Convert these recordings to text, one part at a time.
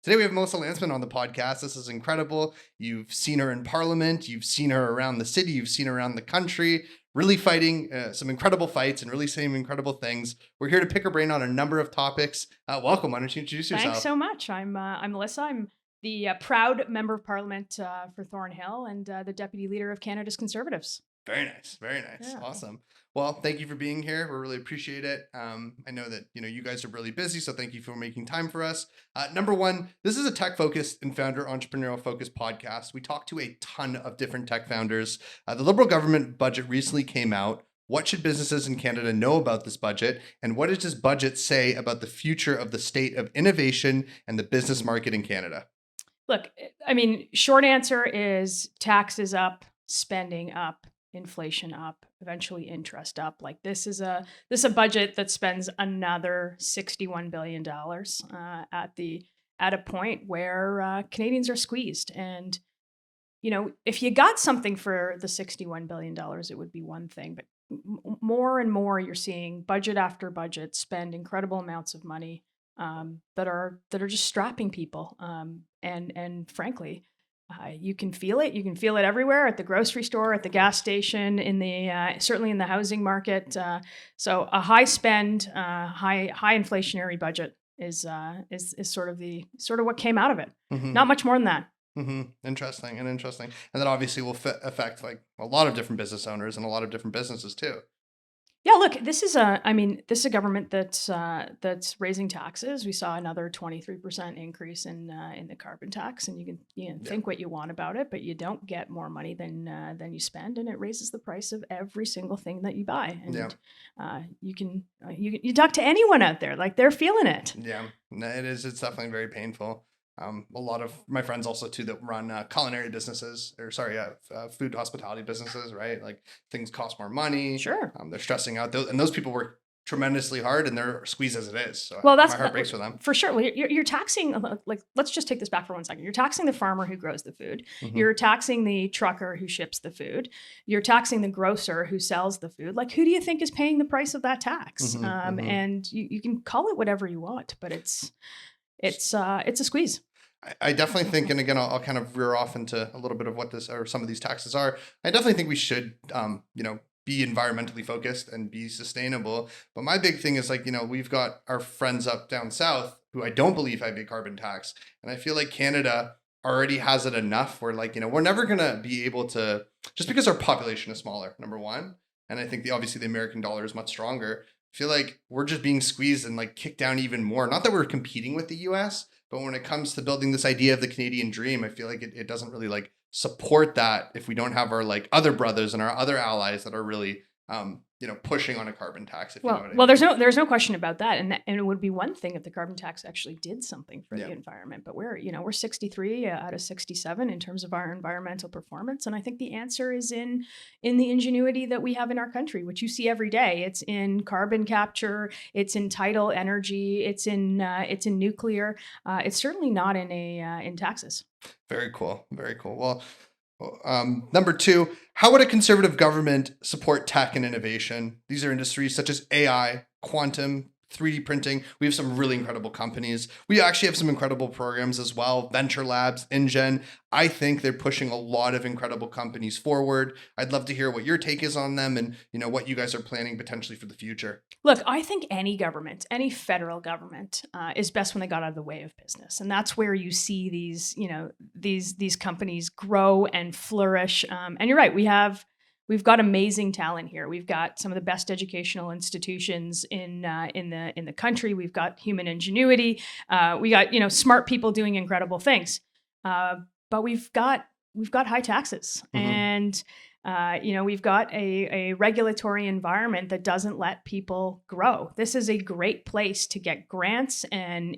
Today we have Mellisa Lantsman on the podcast. This is incredible. You've seen her in Parliament. You've seen her around the city. You've seen her around the country, really fighting some incredible fights and really saying incredible things. We're here to pick her brain on a number of topics. Welcome. Why don't you introduce yourself? Thanks so much. I'm Mellisa. I'm the proud member of Parliament for Thornhill and the deputy leader of Canada's Conservatives. Very nice. Very nice. Yeah. Awesome. Well, thank you for being here. We really appreciate it. I know that, you guys are really busy, so thank you for making time for us. Number one, this is a tech-focused and founder entrepreneurial-focused podcast. We talk to a ton of different tech founders. The Liberal government budget recently came out. What should businesses in Canada know about this budget? And what does this budget say about the future of the state of innovation and the business market in Canada? Look, I mean, short answer is taxes up, spending up, inflation up, eventually interest up. Like this is a budget that spends another $61 billion at a point where Canadians are squeezed. And if you got something for the $61 billion, it would be one thing. But more and more, you're seeing budget after budget spend incredible amounts of money that are just strapping people. And frankly, you can feel it. You can feel it everywhere at the grocery store, at the gas station, in the certainly in the housing market. So a high spend, high inflationary budget is sort of what came out of it. Mm-hmm. Not much more than that. Mm-hmm. Interesting. And that obviously will affect like a lot of different business owners and a lot of different businesses too. Yeah, look, this is a government that's raising taxes. We saw another 23% increase in the carbon tax, and you can think what you want about it, but you don't get more money than you spend, and it raises the price of every single thing that you buy. And you talk to anyone out there, like they're feeling it. Yeah, no, it is. It's definitely very painful. A lot of my friends also too that run culinary businesses food hospitality businesses, right? Like things cost more money. Sure. They're stressing out those people work tremendously hard and they're squeezed as it is. So my heart breaks for them. For sure. Well, you're taxing, like, let's just take this back for 1 second. You're taxing the farmer who grows the food. Mm-hmm. You're taxing the trucker who ships the food. You're taxing the grocer who sells the food. Like, who do you think is paying the price of that tax? Mm-hmm. And you can call it whatever you want, but it's a squeeze. I definitely think, and again, I'll kind of veer off into a little bit of what this or some of these taxes are. I definitely think we should, be environmentally focused and be sustainable. But my big thing is like, we've got our friends up down south who I don't believe have a carbon tax. And I feel like Canada already has it enough where like, we're never going to be able to, just because our population is smaller, number one. And I think obviously the American dollar is much stronger. I feel like we're just being squeezed and like kicked down even more. Not that we're competing with the US, but when it comes to building this idea of the Canadian dream, I feel like it doesn't really like support that if we don't have our like other brothers and our other allies that are really pushing on a carbon tax. If you know what I mean. Well, there's no question about that, and it would be one thing if the carbon tax actually did something for the environment. But we're 63 out of 67 in terms of our environmental performance, and I think the answer is in the ingenuity that we have in our country, which you see every day. It's in carbon capture, it's in tidal energy, it's in nuclear. It's certainly not in taxes. Very cool. Very cool. Well. Number two, how would a conservative government support tech and innovation? These are industries such as AI, quantum, 3D printing. We have some really incredible companies. We actually have some incredible programs as well. Venture Labs, InGen. I think they're pushing a lot of incredible companies forward. I'd love to hear what your take is on them and what you guys are planning potentially for the future. Look, I think any government, any federal government, is best when they got out of the way of business, and that's where you see these companies grow and flourish. And you're right, we've got amazing talent here. We've got some of the best educational institutions in the country. We've got human ingenuity. We got smart people doing incredible things. But we've got high taxes, mm-hmm. and we've got a regulatory environment that doesn't let people grow. This is a great place to get grants and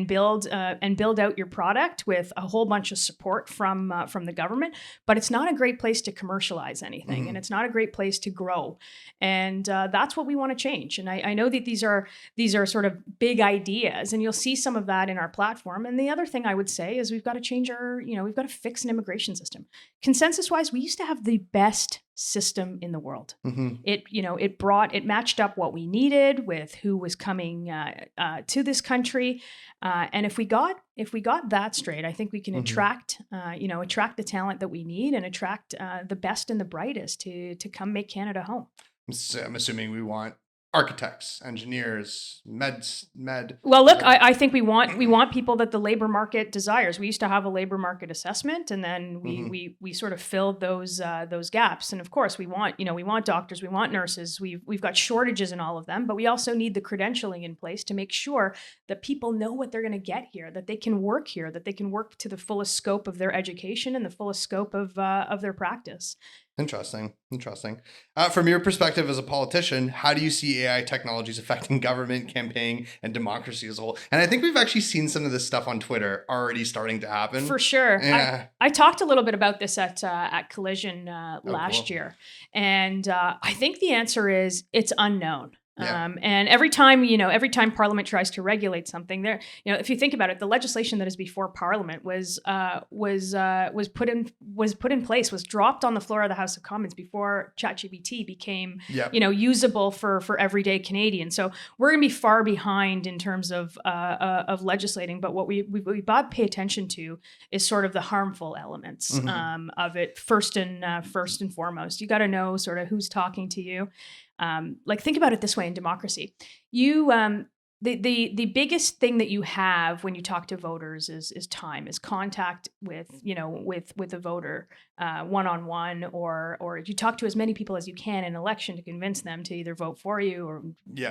build out your product with a whole bunch of support from the government. But it's not a great place to commercialize anything, mm-hmm. and it's not a great place to grow. And that's what we want to change. And I know that these are sort of big ideas, and you'll see some of that in our platform. And the other thing I would say is we've got to change we've got to fix an immigration system. Consensus-wise, we used to have the best best system in the world. Mm-hmm. It matched up what we needed with who was coming to this country. And if we got that straight, I think we can attract the talent that we need and attract the best and the brightest to come make Canada home. I'm assuming we want architects, engineers, med. Well, look, I think we want people that the labor market desires. We used to have a labor market assessment, and then we sort of filled those gaps. And of course, we want doctors, we want nurses. We've got shortages in all of them, but we also need the credentialing in place to make sure that people know what they're going to get here, that they can work here, that they can work to the fullest scope of their education and the fullest scope of their practice. Interesting. From your perspective as a politician, how do you see AI technologies affecting government, campaigning, and democracy as a whole? And I think we've actually seen some of this stuff on Twitter already starting to happen. For sure. Yeah. I talked a little bit about this at Collision last cool. year. And I think the answer is it's unknown. Yeah. And every time Parliament tries to regulate something, if you think about it, the legislation that is before Parliament was put in place, was dropped on the floor of the House of Commons before ChatGPT became, usable for everyday Canadians. So we're going to be far behind in terms of legislating. But what we got to pay attention to is sort of the harmful elements of it. First and foremost, you got to know sort of who's talking to you. Think about it this way in democracy. The biggest thing that you have when you talk to voters is time, is contact with a voter one-on-one, or you talk to as many people as you can in an election to convince them to either vote for you or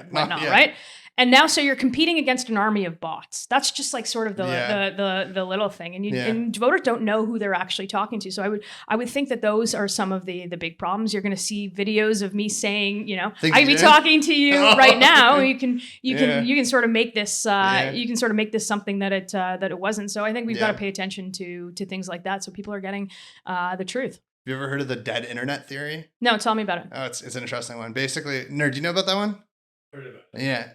whatnot, right? And now, so you're competing against an army of bots. That's just like sort of the little thing, and voters don't know who they're actually talking to. So I would think that those are some of the big problems. You're going to see videos of me saying, I could be talking to you right now. You can sort of make this something that it wasn't. So I think we've got to pay attention to things like that, so people are getting the truth. Have you ever heard of the dead internet theory? No, tell me about it. Oh, it's an interesting one. Basically, nerd, do you know about that one? Heard about it. Yeah,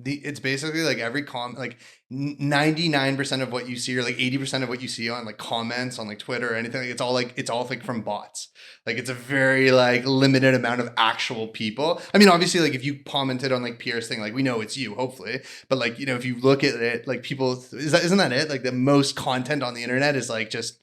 it's basically like every 99% of what you see, or like 80% of what you see on like comments on like Twitter or anything, it's all from bots. Like it's a very like limited amount of actual people. I mean, obviously, like if you commented on like Pierre's thing, like we know it's you, hopefully. But like, if you look at it, like people, isn't that it? Like the most content on the internet is like just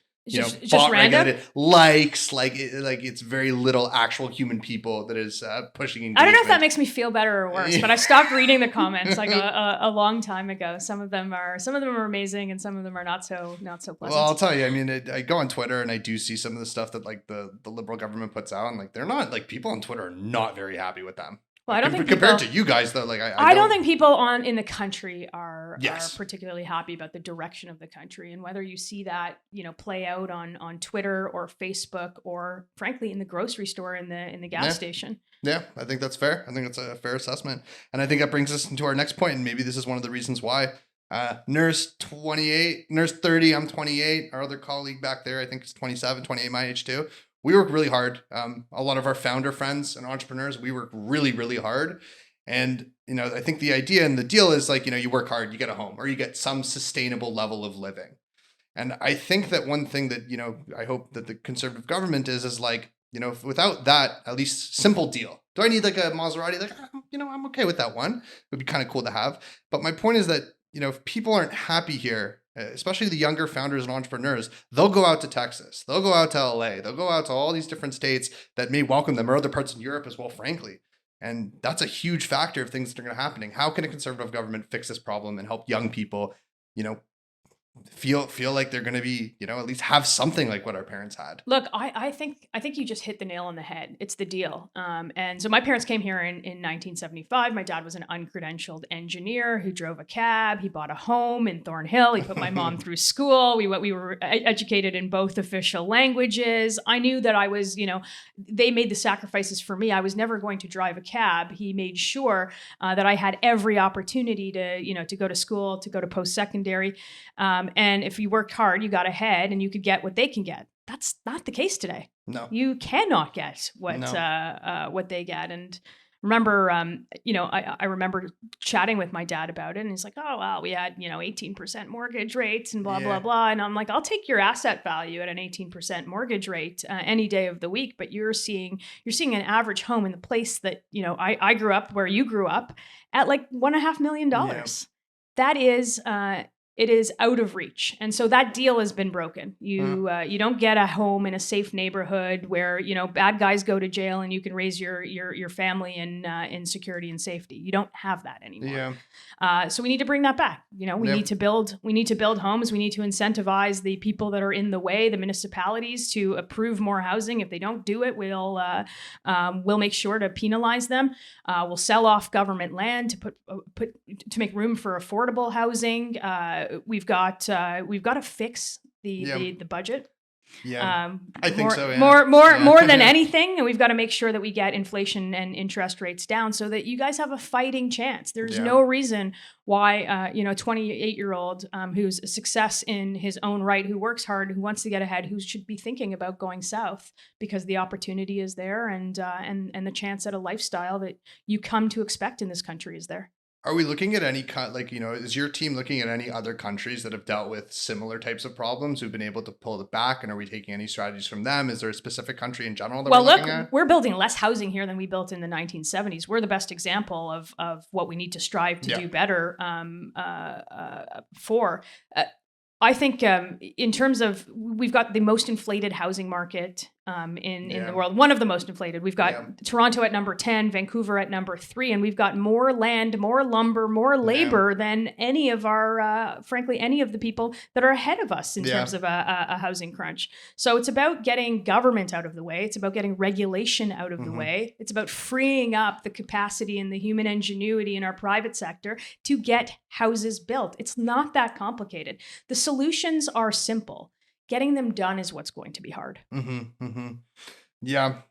bot regulated likes, like it's very little actual human people that is pushing engagement. I don't know if that makes me feel better or worse, but I stopped reading the comments like a long time ago. Some of them are amazing, and some of them are not so pleasant. Well, I'll tell you. I mean, I go on Twitter and I do see some of the stuff that like the Liberal government puts out, and like they're not, like, people on Twitter are not very happy with them. Well, I don't think compared to you guys though, like I don't think people in the country are particularly happy about the direction of the country, and whether you see that play out on Twitter or Facebook or frankly in the grocery store in the gas station. Yeah, I think that's fair. I think that's a fair assessment, and I think that brings us into our next point, and maybe this is one of the reasons why. Nurse 28, Nurse 30, I'm 28. Our other colleague back there, I think is 27, 28, my age too. We work really hard. A lot of our founder friends and entrepreneurs, we work really, really hard. And, I think the idea and the deal is like, you work hard, you get a home, or you get some sustainable level of living. And I think that one thing that, I hope that the Conservative government is like, without that, at least simple deal. Do I need like a Maserati? Like, I'm okay with that one. It would be kind of cool to have. But my point is that, if people aren't happy here, especially the younger founders and entrepreneurs, they'll go out to Texas, they'll go out to LA, they'll go out to all these different states that may welcome them, or other parts in Europe as well, frankly. And that's a huge factor of things that are going to happen. How can a Conservative government fix this problem and help young people, feel like they're going to be, at least have something like what our parents had? Look, I think you just hit the nail on the head. It's the deal. And so my parents came here in 1975. My dad was an uncredentialed engineer who drove a cab. He bought a home in Thornhill. He put my mom through school. We were educated in both official languages. I knew that I was, they made the sacrifices for me. I was never going to drive a cab. He made sure that I had every opportunity to go to school, to go to post-secondary. And if you worked hard, you got ahead and you could get what they can get. That's not the case today. No. You cannot get what they get. And remember, I remember chatting with my dad about it, and he's like, "Oh, well, we had 18% mortgage rates and blah blah Yeah. blah," and I'm like, "I'll take your asset value at an 18% mortgage rate any day of the week, but you're seeing an average home in the place that I grew up, where you grew up, at like Yeah. $1.5 million. That is." It is out of reach, and so that deal has been broken. You don't get a home in a safe neighborhood where bad guys go to jail and you can raise your family in security and safety. You don't have that anymore. Yeah. So we need to bring that back. We Yep. need to build homes. We need to incentivize the people that are in the way, the municipalities, to approve more housing. If they don't do it, we'll make sure to penalize them. We'll sell off government land to make room for affordable housing. We've got to fix the budget. Yeah. I think so. Yeah. More than Yeah. anything, and we've got to make sure that we get inflation and interest rates down so that you guys have a fighting chance. There's Yeah. no reason why a 28-year-old who's a success in his own right, who works hard, who wants to get ahead, who should be thinking about going south, because the opportunity is there, and the chance at a lifestyle that you come to expect in this country is there. Are we looking at any is your team looking at any other countries that have dealt with similar types of problems who've been able to pull it back? And are we taking any strategies from them? Is there a specific country in general that Well, we're look, looking at? we're building less housing here than we built in the 1970s. We're the best example of what we need to strive to Yeah. do better for. I think in terms of, we've got the most inflated housing market in Yeah. the world, one of the most inflated. We've got Yeah. Toronto at number 10, Vancouver at number 3, and we've got more land, more lumber, more labor than any of our, frankly, any of the people that are ahead of us in Yeah. terms of a housing crunch. So it's about getting government out of the way. It's about getting regulation out of the Mhm. way. It's about freeing up the capacity and the human ingenuity in our private sector to get houses built. It's not that complicated. The solutions are simple. Getting them done is what's going to be hard. Mm-hmm, mm-hmm. Yeah.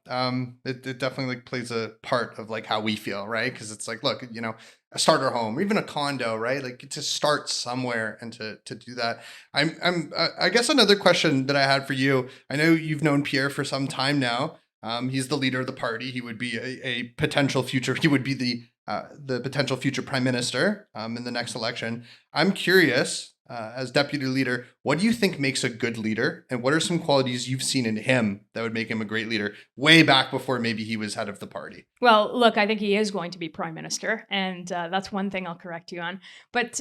It definitely plays a part of how we feel, right? Because it's look, a starter home or even a condo, right? To start somewhere and to do that. I guess another question that I had for you. I know you've known Pierre for some time now. He's the leader of the party. He would be a potential future. He would be the potential future prime minister in the next election. I'm curious, as deputy leader, what do you think makes a good leader, and what are some qualities you've seen in him that would make him a great leader way back before maybe he was head of the party? Well, look, I think he is going to be prime minister, and that's one thing I'll correct you on. But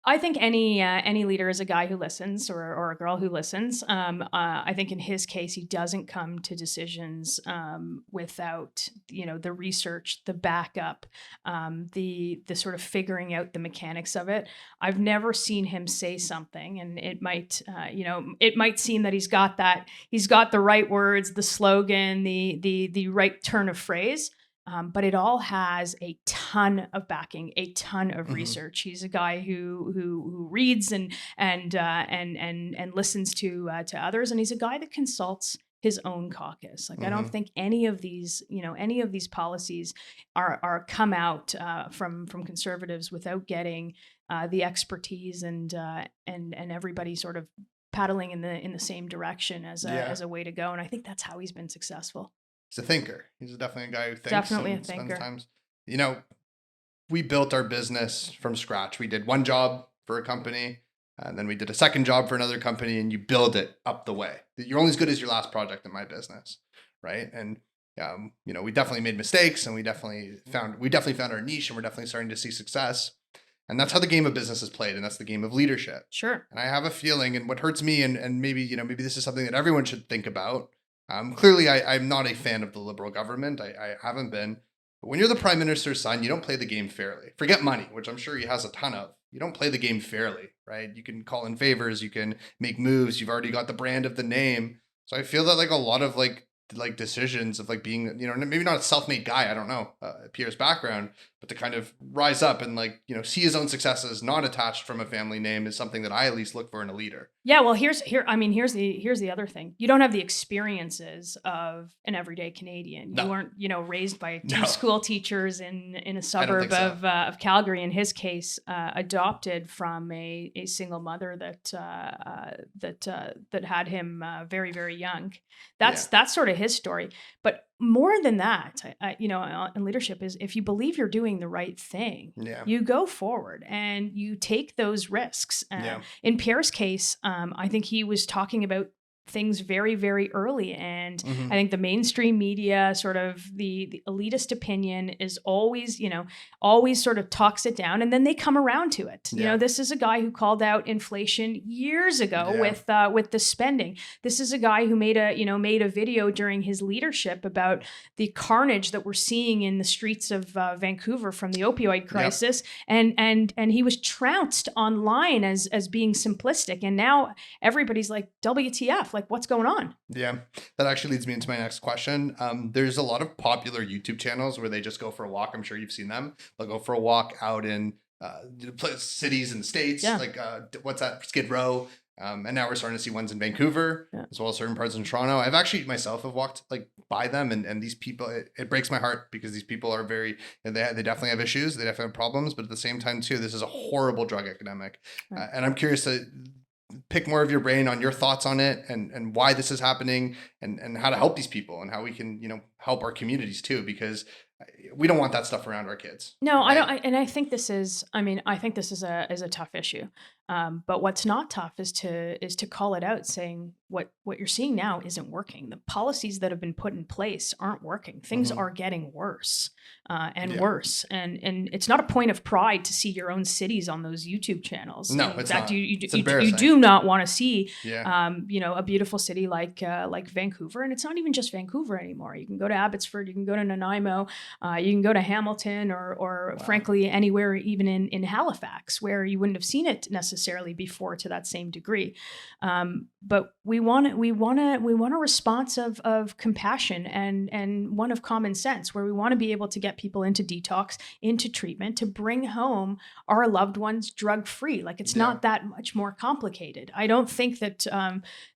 I think any leader is a guy who listens, or a girl who listens. I think in his case, he doesn't come to decisions without the research, the backup, the sort of figuring out the mechanics of it. I've never seen him say something, and it might seem that he's got the right words, the slogan, the right turn of phrase. But it all has a ton of backing, a ton of Mhm. research. He's a guy who reads and listens to others, and he's a guy that consults his own caucus. I don't Mhm. think any of these policies are come out from conservatives without getting the expertise and everybody sort of paddling in the same direction as Yeah. a way to go. And I think that's how he's been successful. He's a thinker. He's definitely a guy who thinks. Definitely a and spends thinker. times. We built our business from scratch. We did one job for a company, and then we did a second job for another company, and you build it up the way. You're only as good as your last project in my business, right? And we definitely made mistakes, and we definitely found our niche, and we're definitely starting to see success. And that's how the game of business is played, and that's the game of leadership. Sure. And I have a feeling, and what hurts me, and maybe this is something that everyone should think about. Clearly, I'm not a fan of the Liberal government. I haven't been. But when you're the prime minister's son, you don't play the game fairly. Forget money, which I'm sure he has a ton of. You don't play the game fairly, right? You can call in favors, you can make moves. You've already got the brand of the name. So I feel that a lot of decisions of being maybe not a self-made guy. I don't know Pierre's background, but to kind of rise up and like, you know, see his own successes not attached from a family name is something that I at least look for in a leader. Yeah, well, here's the other thing. You don't have the experiences of an everyday Canadian. No. You weren't, raised by two No. school teachers in a suburb think so. of Calgary. In his case, adopted from a single mother that had him very, very young. That's sort of his story. But more than that, in leadership is if you believe you're doing the right thing, you go forward and you take those risks. In Pierre's case, I think he was talking about things very, very early. And I think the mainstream media, sort of the elitist opinion is always sort of talks it down, and then they come around to it. This is a guy who called out inflation years ago with the spending. This is a guy who made a video during his leadership about the carnage that we're seeing in the streets of Vancouver from the opioid crisis. And he was trounced online as being simplistic. And now everybody's like, WTF? Like, what's going on? Yeah, that actually leads me into my next question. There's a lot of popular YouTube channels where they just go for a walk. I'm sure you've seen them. They'll go for a walk out in cities in the States, like what's that, Skid Row. And now we're starting to see ones in Vancouver, as well as certain parts in Toronto. I've actually myself have walked like by them, and these people, it breaks my heart because these people are very, they definitely have issues, they definitely have problems, but at the same time too, this is a horrible drug epidemic. And I'm curious to pick more of your brain on your thoughts on it and why this is happening and how to help these people and how we can, help our communities too, because we don't want that stuff around our kids. No, right? I think this is a tough issue. But what's not tough is to call it out, saying what you're seeing now isn't working. The policies that have been put in place aren't working. Things are getting worse and worse. And it's not a point of pride to see your own cities on those YouTube channels. No, in it's fact, not. You do not want to see a beautiful city like Vancouver. And it's not even just Vancouver anymore. You can go to Abbotsford, you can go to Nanaimo, you can go to Hamilton, or frankly anywhere even in Halifax, where you wouldn't have seen it necessarily before to that same degree. But we want a response of compassion and one of common sense, where we want to be able to get people into detox, into treatment, to bring home our loved ones drug free. Like, it's not that much more complicated. I don't think that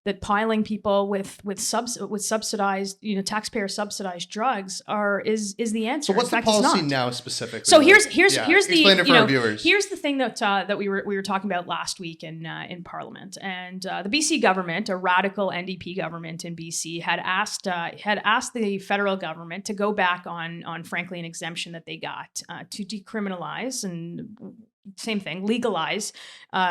that piling people with subsidized, taxpayer subsidized drugs is the answer. So what's the policy now specifically? So here's the explain it for our viewers. Here's the thing that we were talking about last week in Parliament, and the BC government, a radical NDP government in BC, had asked the federal government to go back on frankly an exemption that they got to decriminalize and same thing, legalize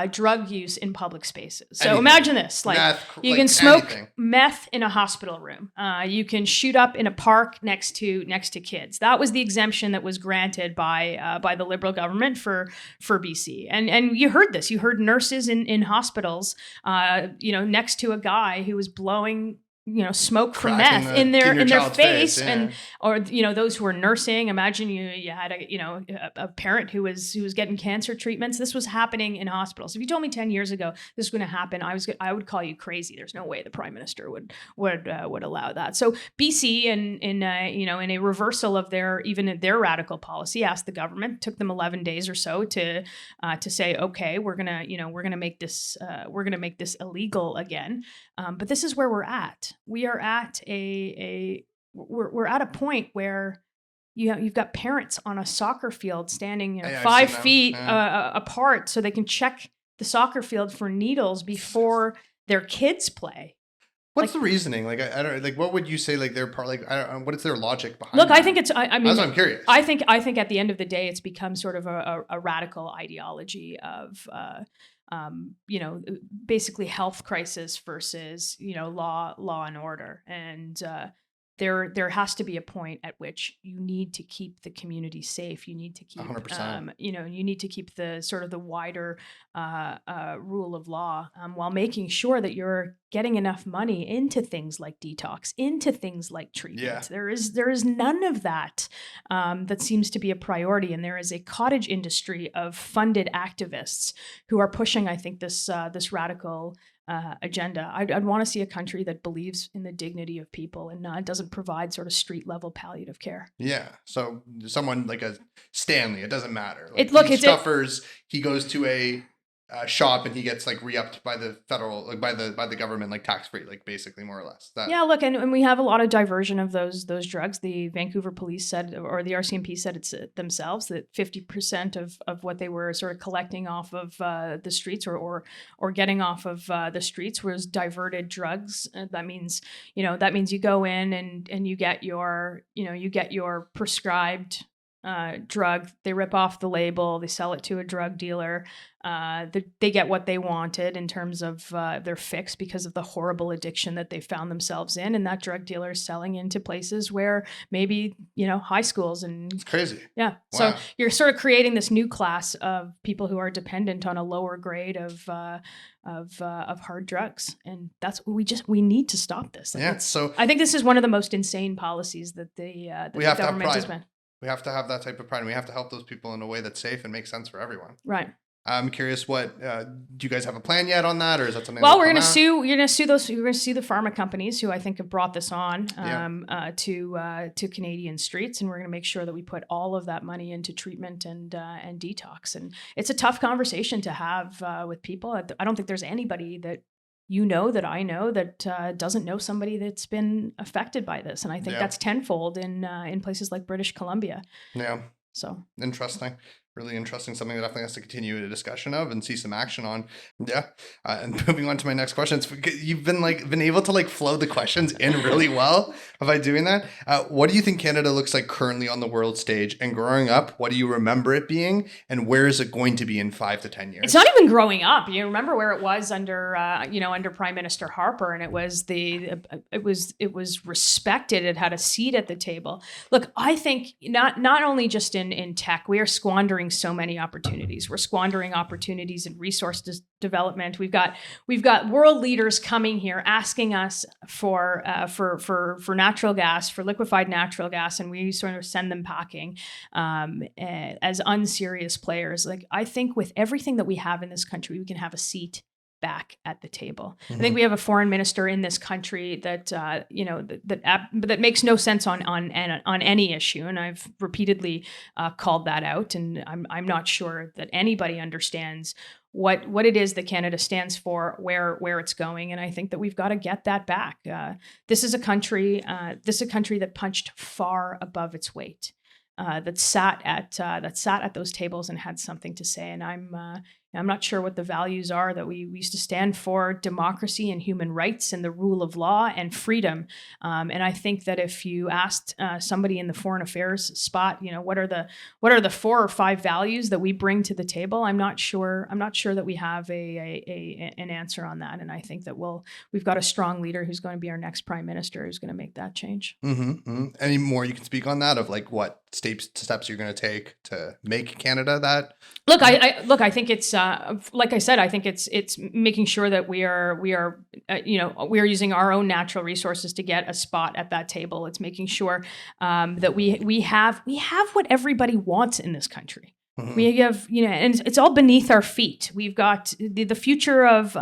drug use in public spaces. So imagine this, like meth, you can smoke meth in a hospital room. You can shoot up in a park next to kids. That was the exemption that was granted by the Liberal government for BC. And you heard this. You heard nurses in hospitals, next to a guy who was blowing smoke from meth in their face, or those who are nursing. Imagine you had a parent who was getting cancer treatments. This was happening in hospitals. If you told me 10 years ago this was going to happen, I would call you crazy. There's no way the Prime Minister would allow that. So BC, in a reversal of their radical policy, asked the government. Took them 11 days or so to say, okay, we're gonna make this illegal again. But this is where we're at. We are at we're at a point where you've got parents on a soccer field standing 5 feet apart so they can check the soccer field for needles before their kids play. What's the reasoning? Like, I don't like. What would you say? Like, their part. Like, I don't. What is their logic behind? Look, that? I think it's. I mean, that's what I'm curious. I think at the end of the day, it's become sort of a radical ideology of. Basically health crisis versus, law and order. And there has to be a point at which you need to keep the community safe. You need to keep, 100%. You need to keep the sort of the wider rule of law while making sure that you're getting enough money into things like detox, into things like treatment. There is none of that that seems to be a priority. And there is a cottage industry of funded activists who are pushing, I think, this radical agenda. I'd want to see a country that believes in the dignity of people and doesn't doesn't provide sort of street level palliative care. Yeah. So someone like a Stanley, it doesn't matter. It- Like look, he it's- suffers. He goes to a shop and he gets like re-upped by the federal, like by the government, like tax free, like basically more or less. That, Yeah, look, and we have a lot of diversion of those drugs. The Vancouver police said, or the RCMP said it's themselves, that 50% of what they were sort of collecting off of the streets or getting off of the streets was diverted drugs. That means you go in and you get your prescribed drug. They rip off the label. They sell it to a drug dealer. They get what they wanted in terms of their fix because of the horrible addiction that they found themselves in. And that drug dealer is selling into places where maybe, high schools and it's crazy. Yeah. Wow. So you're sort of creating this new class of people who are dependent on a lower grade of hard drugs. And we need to stop this. Like, Yeah. So I think this is one of the most insane policies that the government has been. We have to have that type of pride, and we have to help those people in a way that's safe and makes sense for everyone. Right. I'm curious, what do you guys have a plan yet on that, or is that something? Well, we're going to sue. You're going to sue those. You're going to sue the pharma companies who I think have brought this on to Canadian streets, and we're going to make sure that we put all of that money into treatment and detox. And it's a tough conversation to have with people. I don't think there's anybody that that I know that doesn't know somebody that's been affected by this, and I think that's tenfold in places like British Columbia. Yeah. So interesting. Really interesting. Something that definitely has to continue a discussion of and see some action on. Yeah. And moving on to my next question. You've been able to like flow the questions in really well by doing that. What do you think Canada looks like currently on the world stage? And growing up, what do you remember it being? And where is it going to be in 5 to 10 years? It's not even growing up. You remember where it was under Prime Minister Harper, and it was respected. It had a seat at the table. Look, I think not only just in tech, we are squandering so many opportunities. We're squandering opportunities in resource development. We've got world leaders coming here asking us for natural gas, for liquefied natural gas, and we sort of send them packing as unserious players. Like, I think with everything that we have in this country, we can have a seat back at the table. Mm-hmm. I think we have a foreign minister in this country that that makes no sense on any issue, and I've repeatedly called that out. And I'm not sure that anybody understands what it is that Canada stands for, where it's going, and I think that we've got to get that back. This is a country that punched far above its weight. That sat at those tables and had something to say, and I'm not sure what the values are that we used to stand for: democracy and human rights and the rule of law and freedom. And I think that if you asked somebody in the foreign affairs spot, what are the 4 or 5 values that we bring to the table, I'm not sure that we have an answer on that. And I think that we've got a strong leader who's going to be our next prime minister, who's going to make that change. Mm-hmm, mm-hmm. Any more you can speak on that, of like what steps you're going to take to make Canada that? Look, I think it's like I said, I think it's making sure that we are using our own natural resources to get a spot at that table. It's making sure that we have what everybody wants in this country. Mm-hmm. We have, and it's all beneath our feet. We've got the future of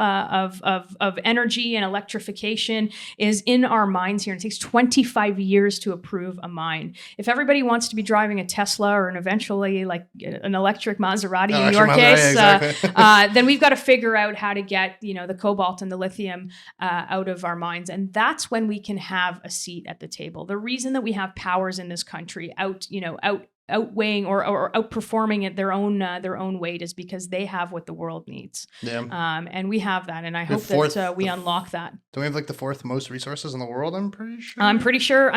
energy and electrification is in our minds here. And it takes 25 years to approve a mine. If everybody wants to be driving a Tesla or eventually like an electric Maserati in your case, exactly. Then we've got to figure out how to get, the cobalt and the lithium out of our minds. And that's when we can have a seat at the table. The reason that we have powers in this country outweighing or outperforming at their own weight is because they have what the world needs. Yeah. And we have that, and I hope that we unlock that. Don't we have like the 4th most resources in the world? I'm pretty sure. I'm pretty sure.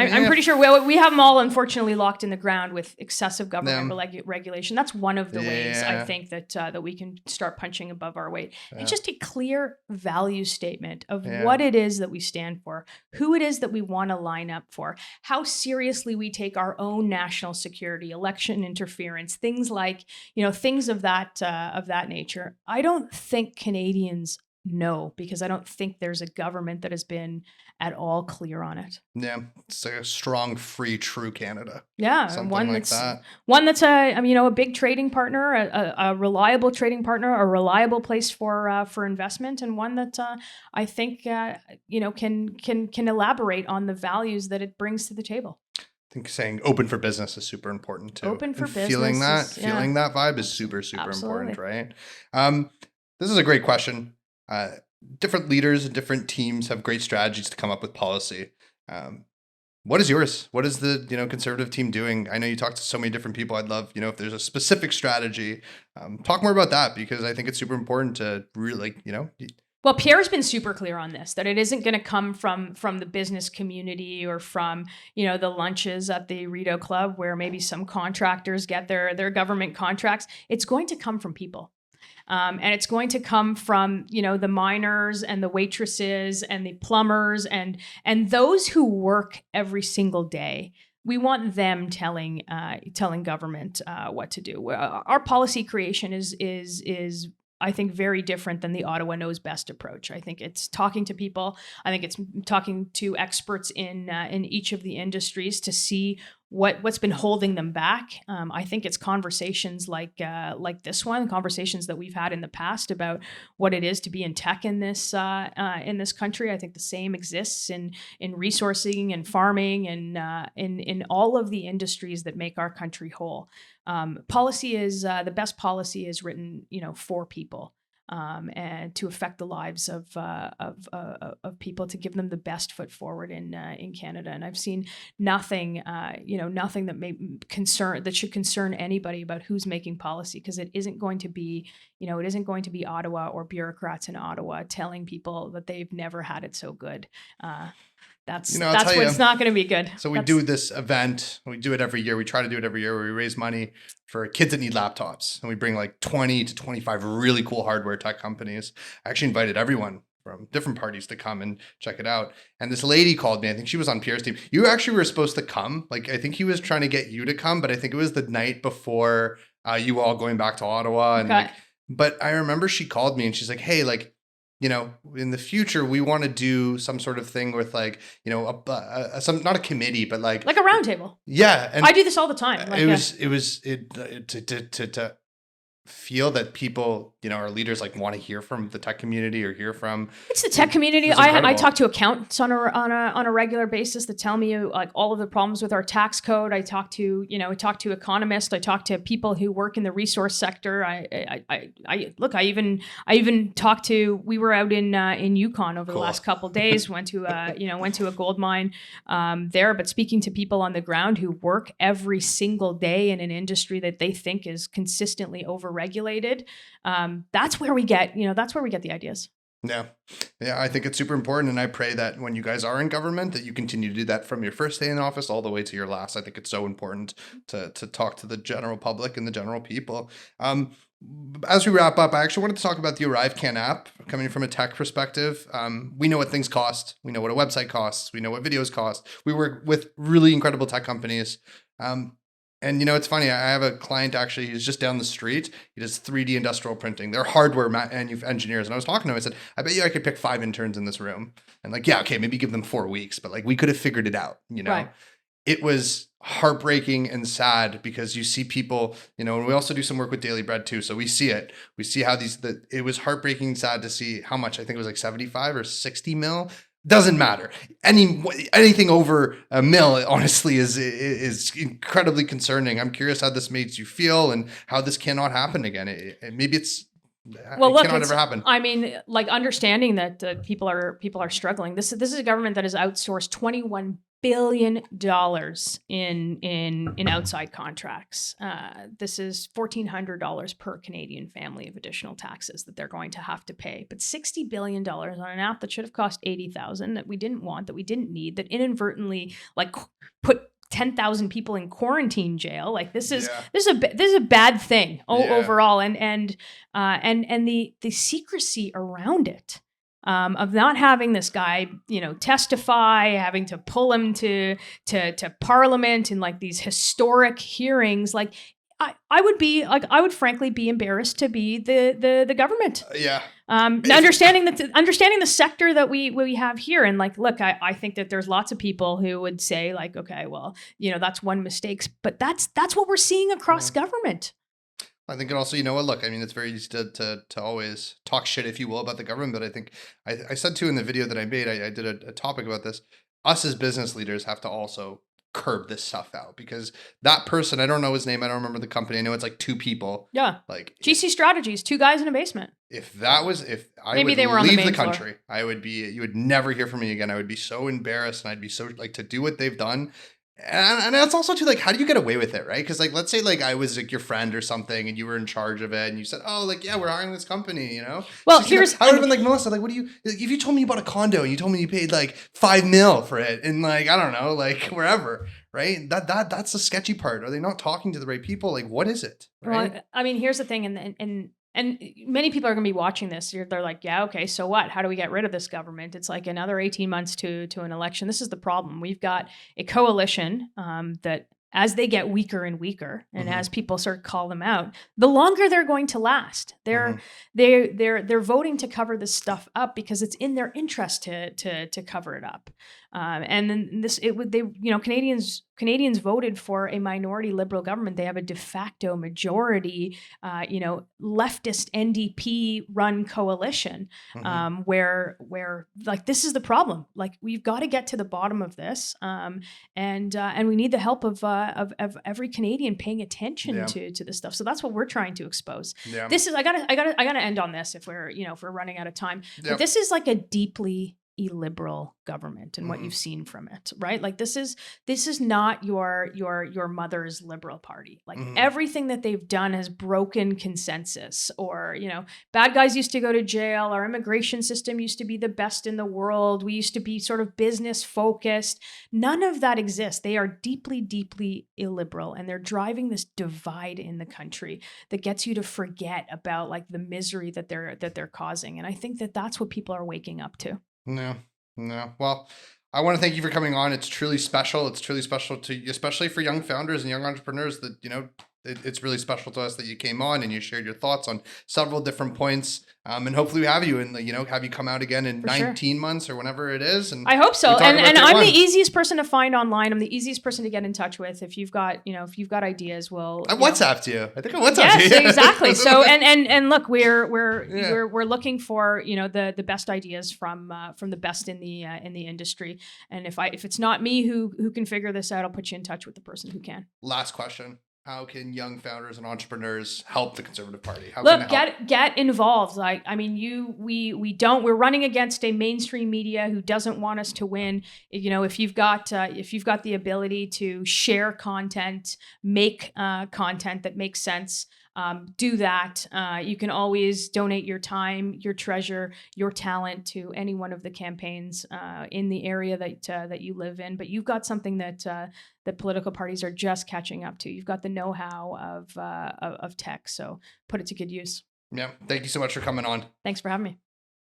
We have them all, unfortunately, locked in the ground with excessive government regulation. That's one of the ways I think that we can start punching above our weight. Yeah. And just a clear value statement of what it is that we stand for, who it is that we want to line up for, how seriously we take our own national security, election interference, things like, things of that nature. I don't think Canadians know, because I don't think there's a government that has been at all clear on it. Yeah, it's like a strong, free, true Canada. Yeah, Something one like that's that. a big trading partner, a reliable trading partner, a reliable place for investment, and one that I think can elaborate on the values that it brings to the table. I think saying open for business is super important too. Open for And business feeling that vibe is super, super Absolutely. important, right? Um, this is a great question. Uh, Different leaders and different teams have great strategies to come up with policy. Um, what is yours? What is the conservative team doing? I know you talk to so many different people. I'd love if there's a specific strategy. Talk more about that, because I think it's super important to really Well, Pierre's been super clear on this, that it isn't going to come from the business community or from, the lunches at the Rideau Club where maybe some contractors get their government contracts. It's going to come from people. And it's going to come from, the miners and the waitresses and the plumbers and those who work every single day. We want them telling government what to do. Our policy creation is I think very different than the Ottawa knows best approach. I think it's talking to people. I think it's talking to experts in each of the industries to see what's been holding them back. I think it's conversations like this one, conversations that we've had in the past about what it is to be in tech in this country. I think the same exists in resourcing and farming and in all of the industries that make our country whole. Policy is the best policy is written, for people. And to affect the lives of people, to give them the best foot forward in Canada. And I've seen nothing that should concern anybody about who's making policy, because it isn't going to be Ottawa or bureaucrats in Ottawa telling people that they've never had it so good. That's what's not going to be good. So we do this event. We do it every year. We try to do it every year where we raise money for kids that need laptops. And we bring like 20 to 25 really cool hardware tech companies. I actually invited everyone from different parties to come and check it out. And this lady called me. I think she was on Pierre's team. You actually were supposed to come. Like, I think he was trying to get you to come, but I think it was the night before you all going back to Ottawa. And but I remember she called me and she's like, hey, like, in the future, we want to do some sort of thing with like, not a committee, but like a roundtable. Yeah. And I do this all the time. To feel that people, our leaders like want to hear from the tech community or hear from. It's the tech community. I talk to accountants on a regular basis that tell me like all of the problems with our tax code. I talk to economists. I talk to people who work in the resource sector. I even talked to. We were out in Yukon over the last couple of days. Went to a gold mine there. But speaking to people on the ground who work every single day in an industry that they think is consistently overregulated. That's where we get the ideas. Yeah. I think it's super important. And I pray that when you guys are in government, that you continue to do that from your first day in office all the way to your last. I think it's so important to talk to the general public and the general people. As we wrap up, I actually wanted to talk about the ArriveCan app. Coming from a tech perspective, we know what things cost. We know what a website costs. We know what videos cost. We work with really incredible tech companies. And it's funny. I have a client actually who's just down the street. He does 3D industrial printing. They're hardware engineers. And I was talking to him. I said, I bet you I could pick 5 interns in this room. And like, yeah, okay, maybe give them 4 weeks. But like, we could have figured it out, Right. It was heartbreaking and sad because you see people, and we also do some work with Daily Bread too. So we see it. We see how it was heartbreaking and sad to see how much. I think it was like 75 or 60 mil. Doesn't matter. Anything over a mil, honestly, is incredibly concerning. I'm curious how this makes you feel and how this cannot happen again. Maybe it cannot ever happen. I mean, like understanding that people are struggling. This is a government that has outsourced $21 billion in outside contracts. This is $1,400 per Canadian family of additional taxes that they're going to have to pay. But $60 billion on an app that should have cost $80,000 that we didn't want, that we didn't need, that inadvertently like put 10,000 people in quarantine jail. Like this is a bad thing overall, and the secrecy around it. Of not having this guy, testify, having to pull him to Parliament in like these historic hearings. Like, I would be like, I would frankly be embarrassed to be the government. Yeah. Understanding the sector that we have here, and like, look, I think that there's lots of people who would say like, okay, well, that's one mistake, but that's what we're seeing across government. I think, and also, you know what, look, I mean, it's very easy to always talk shit, if you will, about the government, but I think I said too in the video that I made, I did a topic about this. Us as business leaders have to also curb this stuff out, because that person, I don't know his name, I don't remember the company, I know it's like 2 people. Yeah. Like GC Strategies, 2 guys in a basement. If I Maybe would they were on the leave main the floor. country, you would never hear from me again. I would be so embarrassed, and I'd be so like, to do what they've done. And that's also too, like, how do you get away with it, right? Because like, let's say like I was like your friend or something, and you were in charge of it, and you said, oh, like, yeah, we're hiring this company, Well, so, here's I would have been like, Mellisa, like, what do you, like, if you told me you bought a condo and you told me you paid like 5 mil for it, and like, I don't know, like wherever, right? That's the sketchy part. Are they not talking to the right people? Like, what is it? Right? Well, I mean, here's the thing, and many people are going to be watching this. They're like, yeah, okay, so what? How do we get rid of this government? It's like another 18 months to an election. This is the problem. We've got a coalition that, as they get weaker and weaker, and as people sort of call them out, the longer they're going to last. They're voting to cover this stuff up because it's in their interest to cover it up. And then Canadians voted for a minority Liberal government. They have a de facto majority, leftist NDP run coalition, where like, this is the problem. Like, we've got to get to the bottom of this, and we need the help of every Canadian paying attention to this stuff. So that's what we're trying to expose. Yeah. This is I gotta end on this if we're running out of time. Yeah. But this is like a deeply illiberal government, and what you've seen from it, right? Like, this is not your mother's Liberal Party. Like, everything that they've done has broken consensus, or bad guys used to go to jail, our immigration system used to be the best in the world, we used to be sort of business focused. None of that exists. They are deeply, deeply illiberal, and they're driving this divide in the country that gets you to forget about like the misery that they're causing. And I think that that's what people are waking up to. No. Well, I want to thank you for coming on. It's truly special. It's truly special to you, especially for young founders and young entrepreneurs, that, it's really special to us that you came on and you shared your thoughts on several different points. And hopefully we have you have you come out again in 19 months or whenever it is. And I hope so. And I'm the easiest person to find online. I'm the easiest person to get in touch with. If you've got ideas, I WhatsApped you. I think I WhatsApped you. Yes, exactly. So, and look, we're looking for, the best ideas from the best in the industry. And if it's not me who can figure this out, I'll put you in touch with the person who can. Last question. How can young founders and entrepreneurs help the Conservative Party? Get involved. Like, I mean, we're running against a mainstream media who doesn't want us to win. If you've got the ability to share content, make content that makes sense, do that. You can always donate your time, your treasure, your talent to any one of the campaigns in the area that you live in. But you've got something that political parties are just catching up to. You've got the know-how of tech, so put it to good use. Yeah. Thank you so much for coming on. Thanks for having me.